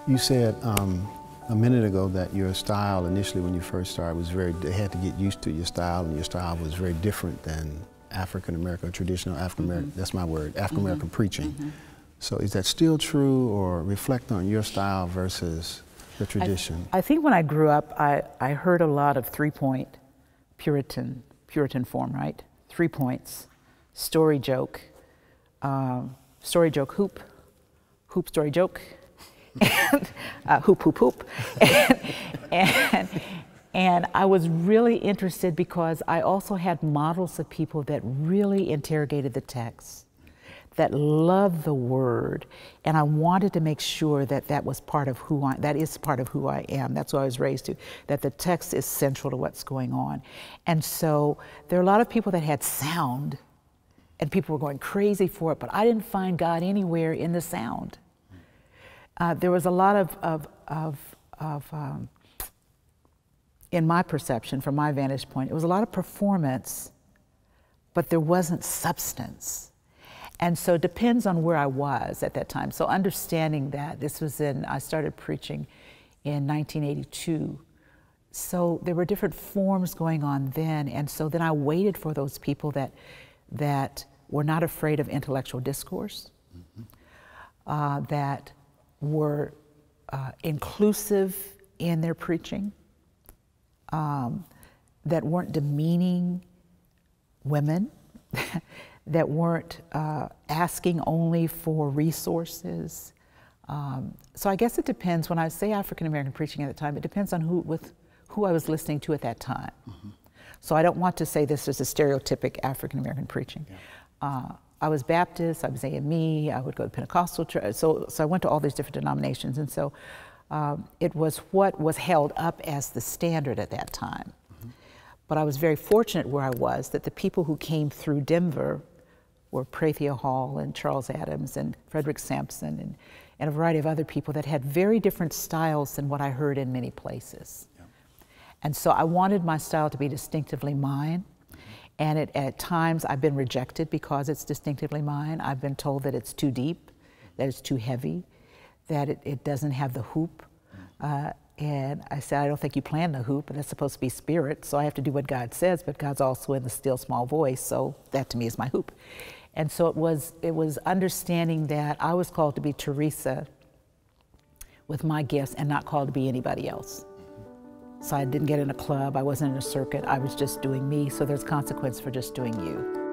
You said a minute ago that your style initially when you first started was they had to get used to your style, and your style was very different than African American, traditional African American, that's my word, African American preaching. So is that still true, or reflect on your style versus the tradition? I think when I grew up, I heard a lot of three-point Puritan form, right? 3 points, story joke, hoop, hoop story joke, and hoop hoop hoop, and I was really interested because I also had models of people that really interrogated the text, that loved the word, and I wanted to make sure that that was part of who that is part of who I am. That's what I was raised to, that the text is central to what's going on. And so there are a lot of people that had sound, and people were going crazy for it, but I didn't find God anywhere in the sound. There was a lot of in my perception, from my vantage point, it was a lot of performance, but there wasn't substance. And so it depends on where I was at that time. So understanding that, I started preaching in 1982. So there were different forms going on then. And so then I waited for those people that were not afraid of intellectual discourse, that were inclusive in their preaching, that weren't demeaning women, that weren't asking only for resources. So I guess it depends. When I say African American preaching at the time, it depends on who I was listening to at that time. So I don't want to say this is a stereotypic African American preaching. Yeah. I was Baptist, I was AME, I would go to Pentecostal church, so I went to all these different denominations, and so it was what was held up as the standard at that time. But I was very fortunate where I was, that the people who came through Denver were Prathia Hall and Charles Adams and Frederick Sampson and a variety of other people that had very different styles than what I heard in many places. Yeah. And so I wanted my style to be distinctively mine. And at times I've been rejected because it's distinctively mine. I've been told that it's too deep, that it's too heavy, that it doesn't have the hoop. And I said, I don't think you planned the hoop, and that's supposed to be spirit, so I have to do what God says, but God's also in the still small voice, so that to me is my hoop. And so it was understanding that I was called to be Teresa with my gifts and not called to be anybody else. So I didn't get in a club, I wasn't in a circuit, I was just doing me, so there's consequence for just doing you.